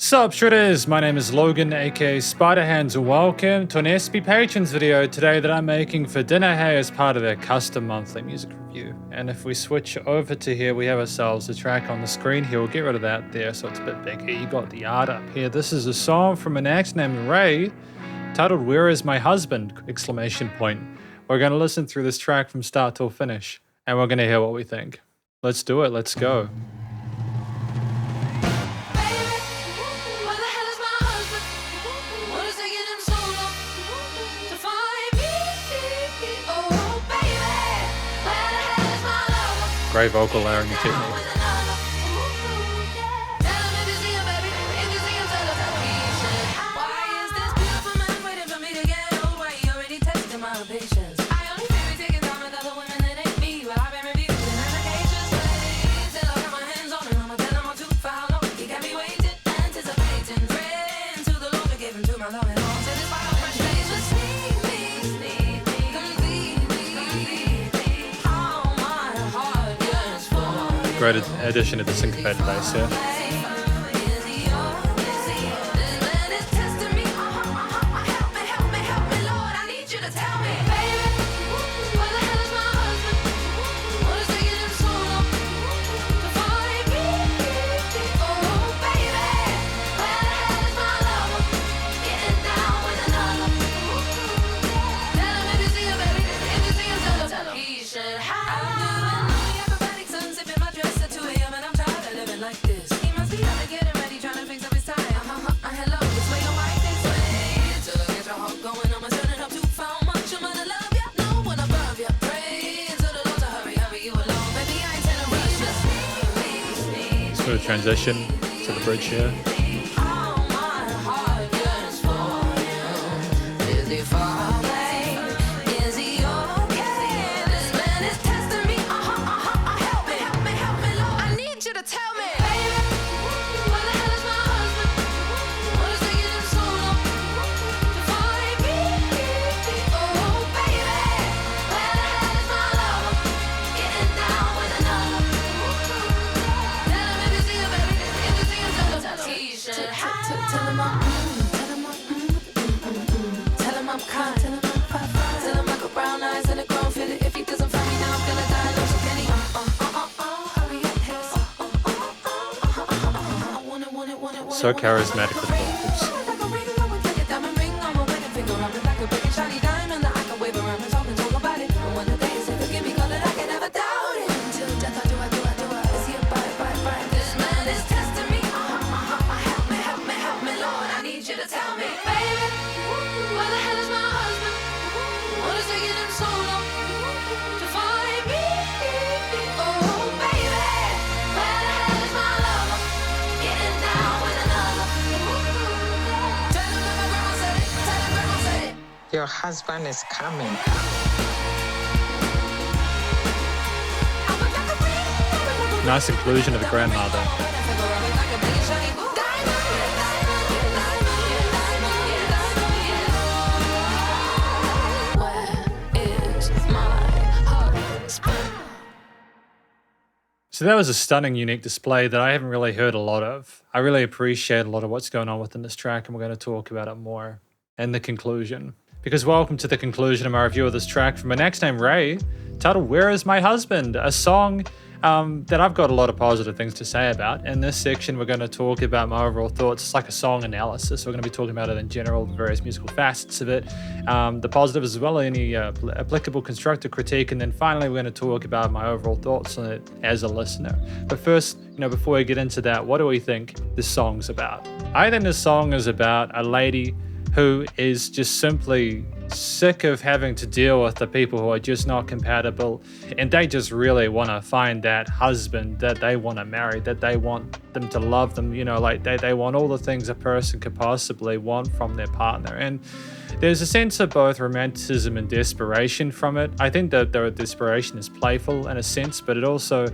Sup Shredders, my name is Logan aka Spiderhands and welcome to an SP Patrons video today that I'm making for Dinnerhe as part of their custom monthly music review. And if we switch over to here, we have ourselves a track on the screen here. We'll get rid of that there so it's a bit bigger. You got the art up here. This is a song from an act named RAYE titled "Where Is My Husband?" exclamation point. We're going to listen through this track from start till finish and we're going to hear what we think. Let's do it, let's go. Great vocal layering technique. Great addition to the syncopated bass here. Sort of transition to the bridge here. So charismatic with vocals. Your husband is coming. Nice inclusion of the grandmother. So that was a stunning, unique display that I haven't really heard a lot of. I really appreciate a lot of what's going on within this track, and we're going to talk about it more in the conclusion. Because welcome to the conclusion of my review of this track from an act named RAYE, titled "Where Is My Husband?", a song that I've got a lot of positive things to say about. In this section, we're going to talk about my overall thoughts. It's like a song analysis. We're going to be talking about it in general, the various musical facets of it, the positives as well, any applicable constructive critique, and then finally we're going to talk about my overall thoughts on it as a listener. But first, before we get into that, what do we think this song's about? I think this song is about a lady who is just simply sick of having to deal with the people who are just not compatible, and they just really want to find that husband that they want to marry, that they want them to love them, like they want all the things a person could possibly want from their partner. And there's a sense of both romanticism and desperation from it. I think that the desperation is playful in a sense, but it also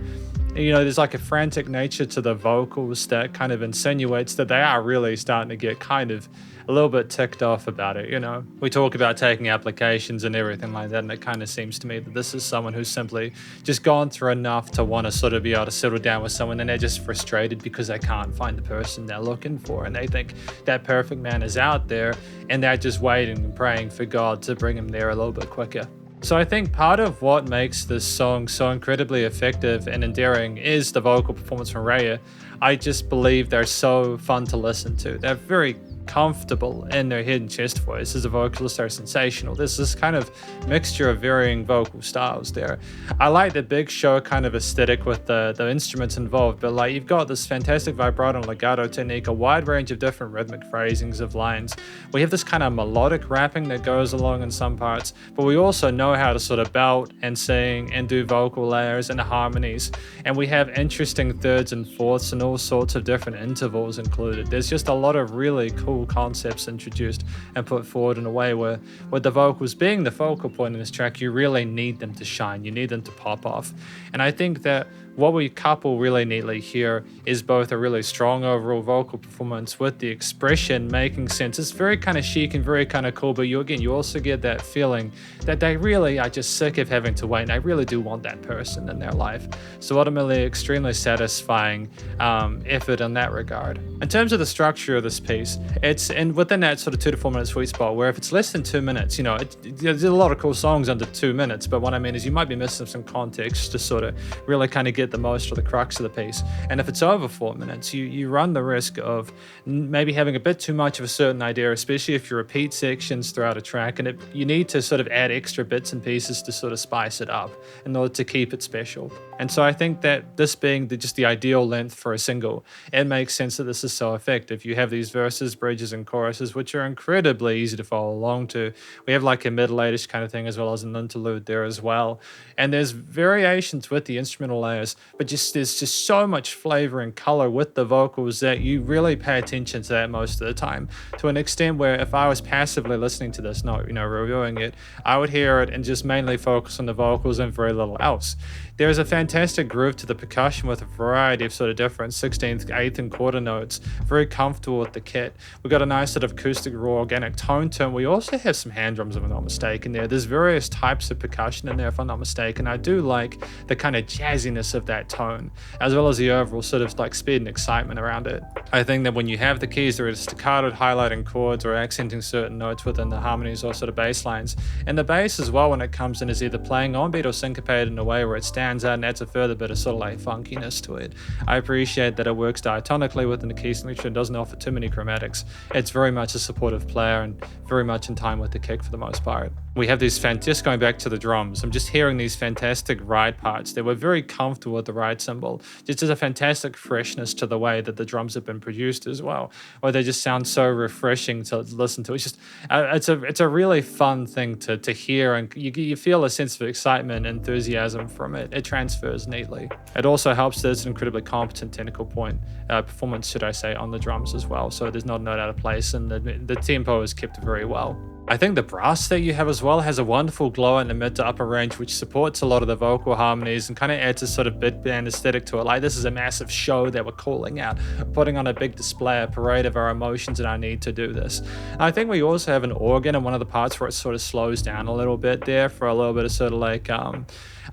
You know, there's like a frantic nature to the vocals that kind of insinuates that they are really starting to get kind of a little bit ticked off about it. You know, we talk about taking applications and everything like that, and it kind of seems to me that this is someone who's simply just gone through enough to want to sort of be able to settle down with someone, and they're just frustrated because they can't find the person they're looking for, and they think that perfect man is out there, and they're just waiting and praying for God to bring him there a little bit quicker. So I think part of what makes this song so incredibly effective and endearing is the vocal performance from RAYE. I just believe they're so fun to listen to. They're very comfortable in their head and chest voice. As a vocalist, they're sensational. There's this kind of mixture of varying vocal styles there. I like the big show kind of aesthetic with the instruments involved, but like you've got this fantastic vibrato and legato technique, a wide range of different rhythmic phrasings of lines. We have this kind of melodic rapping that goes along in some parts, but we also know how to sort of belt and sing and do vocal layers and harmonies, and we have interesting thirds and fourths and all sorts of different intervals included. There's just a lot of really cool concepts introduced and put forward in a way where, with the vocals being the focal point in this track, you really need them to shine, you need them to pop off. And I think that what we couple really neatly here is both a really strong overall vocal performance with the expression making sense. It's very kind of chic and very kind of cool, but you also get that feeling that they really are just sick of having to wait, and they really do want that person in their life. So ultimately, extremely satisfying effort in that regard. In terms of the structure of this piece, it's within that sort of 2 to 4 minute sweet spot, where if it's less than 2 minutes, you know, there's a lot of cool songs under 2 minutes, but what I mean is you might be missing some context to sort of really kind of get the most of the crux of the piece. And if it's over 4 minutes, you run the risk of maybe having a bit too much of a certain idea, especially if you repeat sections throughout a track, and you need to sort of add extra bits and pieces to sort of spice it up in order to keep it special. And so I think that this being just the ideal length for a single, it makes sense that this is so effective. You have these verses, bridges, and choruses, which are incredibly easy to follow along to. We have like a middle-eight-ish kind of thing, as well as an interlude there as well. And there's variations with the instrumental layers, but there's just so much flavor and color with the vocals that you really pay attention to that most of the time, to an extent where if I was passively listening to this, not, you know, reviewing it, I would hear it and just mainly focus on the vocals and very little else. There's a fantastic groove to the percussion with a variety of sort of different 16th, 8th, and quarter notes. Very comfortable with the kit. We've got a nice sort of acoustic, raw, organic tone to it. We also have some hand drums, if I'm not mistaken, there. There's various types of percussion in there, if I'm not mistaken. I do like the kind of jazziness of that tone, as well as the overall sort of like speed and excitement around it. I think that when you have the keys, there is staccato highlighting chords or accenting certain notes within the harmonies or sort of bass lines. And the bass as well, when it comes in, is either playing on beat or syncopated in a way where it stands out and adds a further bit of sort of like funkiness to it. I appreciate that it works diatonically within the key signature and doesn't offer too many chromatics. It's very much a supportive player and very much in time with the kick for the most part. We have these just going back to the drums, I'm just hearing these fantastic ride parts. They were very comfortable with the ride cymbal. Just as a fantastic freshness to the way that the drums have been produced as well, or they just sound so refreshing to listen to. It's just it's a really fun thing to hear, and you feel a sense of excitement and enthusiasm from it. It transfers neatly. It also helps that it's an incredibly competent technical performance, should I say, on the drums as well. So there's not a note out of place, and the tempo is kept very well. I think the brass that you have as well has a wonderful glow in the mid to upper range, which supports a lot of the vocal harmonies and kind of adds a sort of big band aesthetic to it. Like, this is a massive show that we're calling out, putting on a big display, a parade of our emotions and our need to do this. And I think we also have an organ in one of the parts where it sort of slows down a little bit there for a little bit of sort of like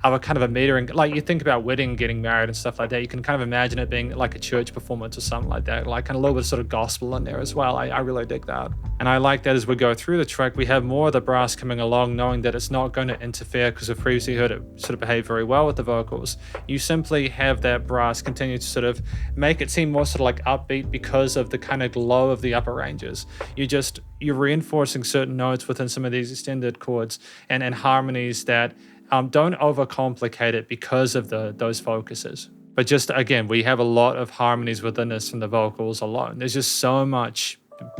of a kind of a metering, like you think about wedding, getting married and stuff like that, you can kind of imagine it being like a church performance or something like that, like kind of a little bit of sort of gospel in there as well. I really dig that. And I like that as we go through the track, we have more of the brass coming along, knowing that it's not going to interfere, because we've previously heard it sort of behave very well with the vocals. You simply have that brass continue to sort of make it seem more sort of like upbeat because of the kind of glow of the upper ranges. You're reinforcing certain notes within some of these extended chords and harmonies that don't overcomplicate it because of those focuses. But just, again, we have a lot of harmonies within this from the vocals alone. There's just so much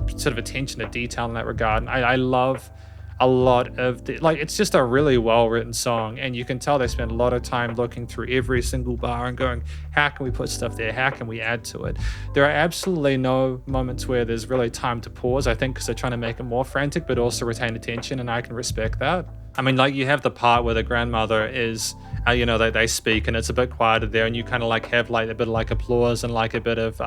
sort of attention to detail in that regard. And I love a lot of it's just a really well-written song, and you can tell they spent a lot of time looking through every single bar and going, how can we put stuff there? How can we add to it? There are absolutely no moments where there's really time to pause, I think, because they're trying to make it more frantic, but also retain attention, and I can respect that. I mean, like, you have the part where the grandmother is you know, they speak and it's a bit quieter there, and you kind of like have like a bit of like applause and like a bit of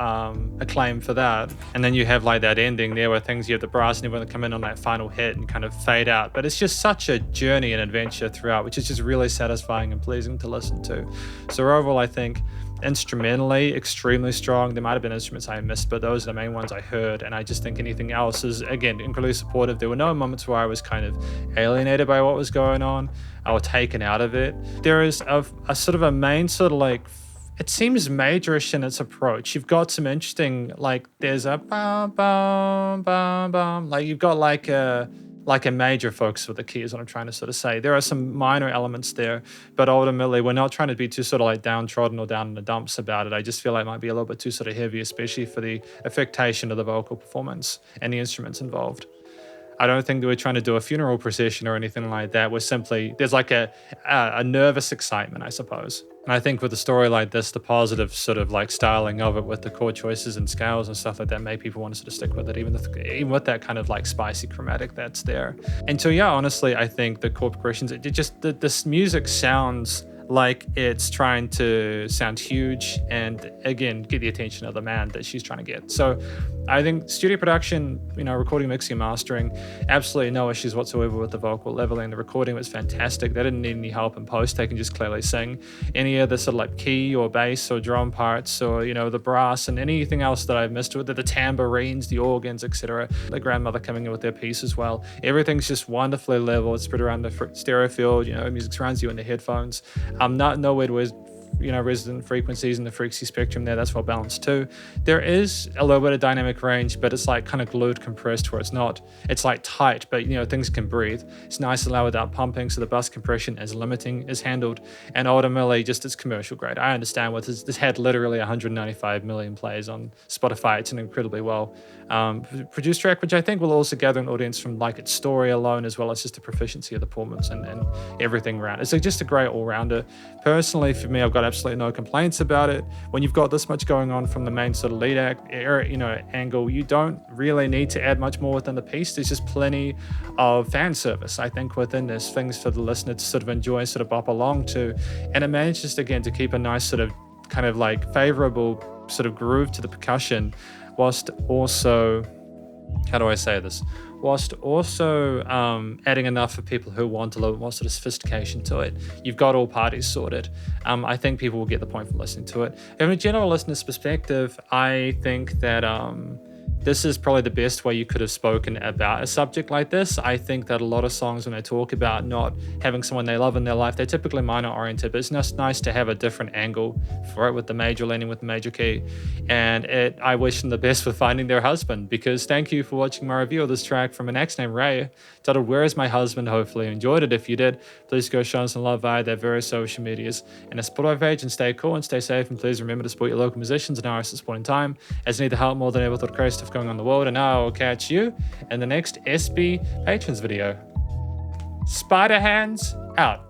acclaim for that. And then you have like that ending there where things, you have the brass and everyone come in on that final hit and kind of fade out. But it's just such a journey and adventure throughout, which is just really satisfying and pleasing to listen to. So overall, I think instrumentally extremely strong. There might have been instruments I missed, but those are the main ones I heard, and I just think anything else is, again, incredibly supportive. There were no moments where I was kind of alienated by what was going on or taken out of it. There is a sort of a main sort of like, it seems majorish in its approach. You've got some interesting, like there's a bum bum bum bum, like you've got like a major focus with the key is what I'm trying to sort of say. There are some minor elements there, but ultimately we're not trying to be too sort of like downtrodden or down in the dumps about it. I just feel like it might be a little bit too sort of heavy, especially for the affectation of the vocal performance and the instruments involved. I don't think that we're trying to do a funeral procession or anything like that. We're simply, there's like a nervous excitement, I suppose. And I think with a story like this, the positive sort of like styling of it with the chord choices and scales and stuff like that make people want to sort of stick with it, even with that kind of like spicy chromatic that's there. And so, yeah, honestly, I think the chord progressions, this music sounds like it's trying to sound huge and, again, get the attention of the man that she's trying to get. So I think studio production, you know, recording, mixing, mastering, absolutely no issues whatsoever with the vocal leveling. The recording was fantastic. They didn't need any help in post. They can just clearly sing. Any of the sort of like key or bass or drum parts or, you know, the brass and anything else that I've missed with it, the tambourines, the organs, etc. The grandmother coming in with their piece as well. Everything's just wonderfully level. It's spread around the stereo field, you know, music surrounds you in the headphones. Nowhere to, you know, resonant frequencies in the frequency spectrum there, that's well balanced too. There is a little bit of dynamic range, but it's like kind of glued, compressed, where it's like tight, but you know, things can breathe. It's nice and loud without pumping, so the bus compression is limiting, is handled, and ultimately just it's commercial grade. I understand what this had literally 195 million plays on Spotify. It's an incredibly well produced track, which I think will also gather an audience from like its story alone, as well as just the proficiency of the performance and everything around. It's just a great all-rounder. Personally, for me, I've got absolutely no complaints about it. When you've got this much going on from the main sort of lead act, you know, angle, you don't really need to add much more within the piece. There's just plenty of fan service, I think, within this, things for the listener to sort of enjoy, sort of bop along to, and it manages again to keep a nice sort of kind of like favorable sort of groove to the percussion, whilst also, how do I say this? Whilst also adding enough for people who want a little more sort of sophistication to it. You've got all parties sorted. I think people will get the point from listening to it. From a general listener's perspective, I think that this is probably the best way you could have spoken about a subject like this. I think that a lot of songs, when they talk about not having someone they love in their life, they're typically minor oriented, but it's just nice to have a different angle for it with the major landing with the major key. And I wish them the best with finding their husband, because thank you for watching my review of this track from an ex named RAYE, titled Where Is My Husband? Hopefully you enjoyed it. If you did, please go show us some love via their various social medias and a Spotify page, and stay cool and stay safe, and please remember to support your local musicians and artists at this point in time, as they need the help more than ever with the crazy stuff going on in the world. And I'll catch you in the next SB Patrons video. Spiderhands out.